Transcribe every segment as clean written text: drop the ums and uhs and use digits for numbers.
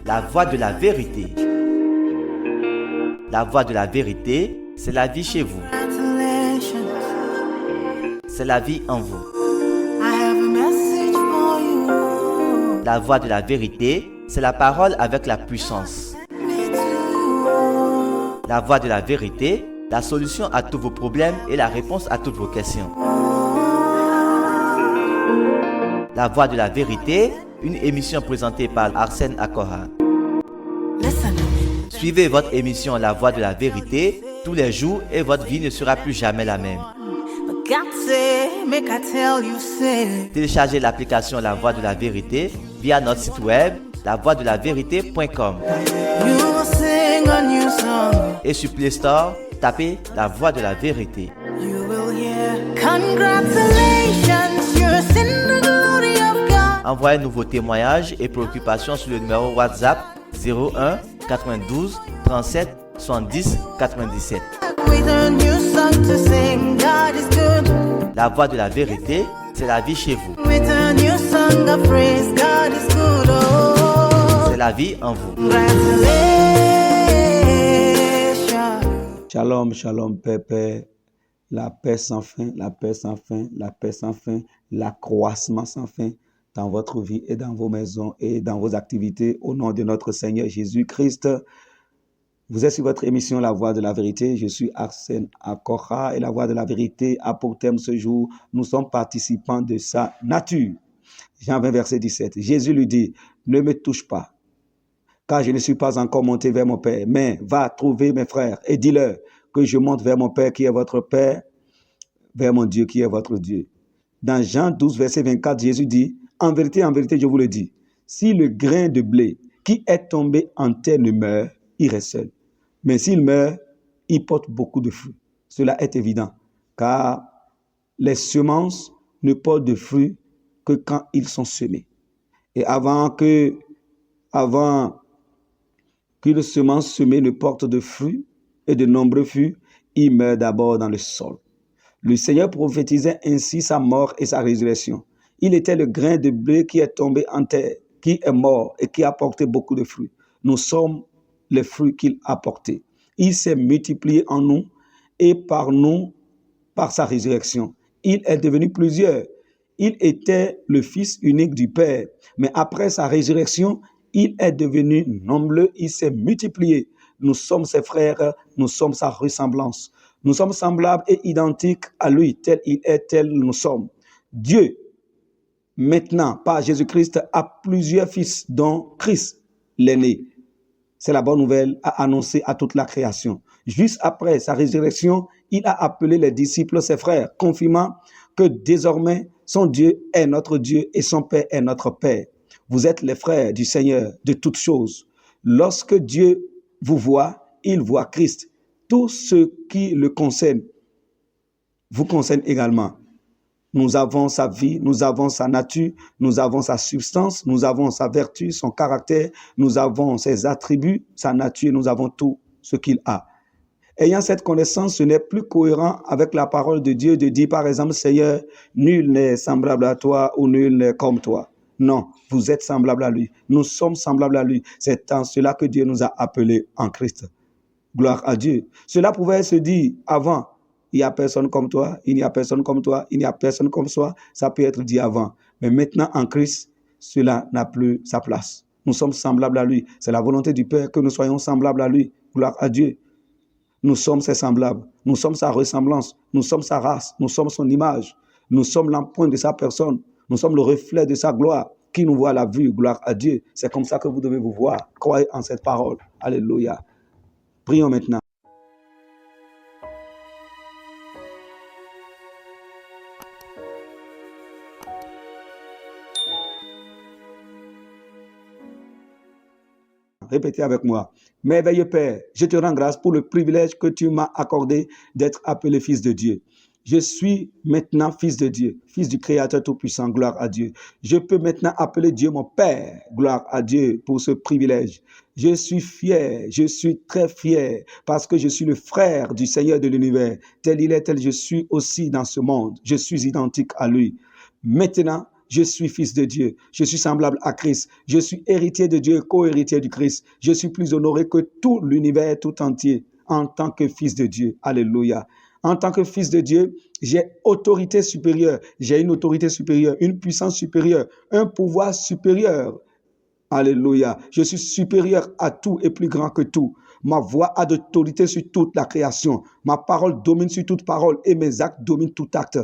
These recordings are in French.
la voie de la vérité. La voie de la vérité, c'est la vie chez vous. C'est la vie en vous. La voie de la vérité, c'est la parole avec la puissance. La voie de la vérité, la solution à tous vos problèmes et la réponse à toutes vos questions. La voie de la vérité, une émission présentée par Arsène Akora. Suivez votre émission La Voie de la Vérité tous les jours et votre vie ne sera plus jamais la même. Téléchargez l'application La Voie de la Vérité via notre site web lavoiedelavérité.com. Et sur Play Store, tapez La Voie de la Vérité. Envoyez-nous vos témoignages et préoccupations sur le numéro WhatsApp 01 92 37 70 97. La Voie de la Vérité, c'est la vie chez vous. C'est la vie en vous. Shalom, shalom, Père. La paix sans fin, la paix sans fin, la paix sans fin, l'accroissement sans fin dans votre vie et dans vos maisons et dans vos activités au nom de notre Seigneur Jésus-Christ. Vous êtes sur votre émission La Voie de la Vérité. Je suis Arsène Akora et La Voie de la Vérité a pour thème ce jour, nous sommes participants de sa nature. Jean 20, verset 17. Jésus lui dit, ne me touche pas, car je ne suis pas encore monté vers mon Père, mais va trouver mes frères et dis-leur que je monte vers mon Père qui est votre Père, vers mon Dieu qui est votre Dieu. Dans Jean 12, verset 24, Jésus dit, en vérité, je vous le dis, si le grain de blé qui est tombé en terre ne meurt, il reste seul. Mais s'il meurt, il porte beaucoup de fruits. Cela est évident, car les semences ne portent de fruits que quand ils sont semés. Et avant qu'une semence semée ne porte de fruits et de nombreux fruits, il meurt d'abord dans le sol. Le Seigneur prophétisait ainsi sa mort et sa résurrection. Il était le grain de blé qui est tombé en terre, qui est mort et qui a porté beaucoup de fruits. Nous sommes les fruits qu'il a portés. Il s'est multiplié en nous et par nous, par sa résurrection. Il est devenu plusieurs. Il était le Fils unique du Père, mais après sa résurrection, il est devenu nombreux, il s'est multiplié. Nous sommes ses frères, nous sommes sa ressemblance. Nous sommes semblables et identiques à lui, tel il est, tel nous sommes. Dieu, maintenant, par Jésus-Christ, a plusieurs fils, dont Christ, l'aîné. C'est la bonne nouvelle à annoncer à toute la création. Juste après sa résurrection, il a appelé les disciples, ses frères, confirmant que désormais, son Dieu est notre Dieu et son Père est notre Père. Vous êtes les frères du Seigneur de toutes choses. Lorsque Dieu vous voit, il voit Christ. Tout ce qui le concerne vous concerne également. Nous avons sa vie, nous avons sa nature, nous avons sa substance, nous avons sa vertu, son caractère, nous avons ses attributs, sa nature, nous avons tout ce qu'il a. Ayant cette connaissance, ce n'est plus cohérent avec la parole de Dieu de dire par exemple, Seigneur, nul n'est semblable à toi ou nul n'est comme toi. Non, vous êtes semblable à lui. Nous sommes semblables à lui. C'est en cela que Dieu nous a appelés en Christ. Gloire à Dieu. Cela pouvait se dire avant, il n'y a personne comme toi, il n'y a personne comme toi, il n'y a personne comme soi. Ça peut être dit avant. Mais maintenant, en Christ, cela n'a plus sa place. Nous sommes semblables à lui. C'est la volonté du Père que nous soyons semblables à lui. Gloire à Dieu. Nous sommes ses semblables. Nous sommes sa ressemblance. Nous sommes sa race. Nous sommes son image. Nous sommes l'empreinte de sa personne. Nous sommes le reflet de sa gloire. Qui nous voit à la vue, gloire à Dieu. C'est comme ça que vous devez vous voir. Croyez en cette parole. Alléluia. Prions maintenant. Répétez avec moi. Merveilleux Père, je te rends grâce pour le privilège que tu m'as accordé d'être appelé fils de Dieu. Je suis maintenant fils de Dieu, fils du Créateur Tout-Puissant, gloire à Dieu. Je peux maintenant appeler Dieu mon Père, gloire à Dieu pour ce privilège. Je suis fier, je suis très fier parce que je suis le frère du Seigneur de l'univers. Tel il est, tel je suis aussi dans ce monde. Je suis identique à lui. Maintenant, Je suis fils de Dieu. Je suis semblable à Christ. Je suis héritier de Dieu et co-héritier du Christ. Je suis plus honoré que tout l'univers tout entier en tant que fils de Dieu. Alléluia. En tant que fils de Dieu, j'ai autorité supérieure. J'ai une autorité supérieure, une puissance supérieure, un pouvoir supérieur. Alléluia. Je suis supérieur à tout et plus grand que tout. Ma voix a d'autorité sur toute la création. Ma parole domine sur toute parole et mes actes dominent tout acte.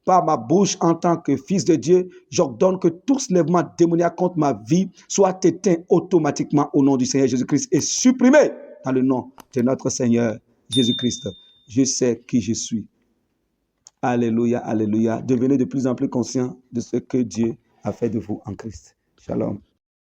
Par ma bouche en tant que fils de Dieu, j'ordonne que tout soulèvement démoniaque contre ma vie soit éteint automatiquement au nom du Seigneur Jésus-Christ et supprimé dans le nom de notre Seigneur Jésus-Christ. Je sais qui je suis. Alléluia, alléluia. Devenez de plus en plus conscient de ce que Dieu a fait de vous en Christ. Shalom.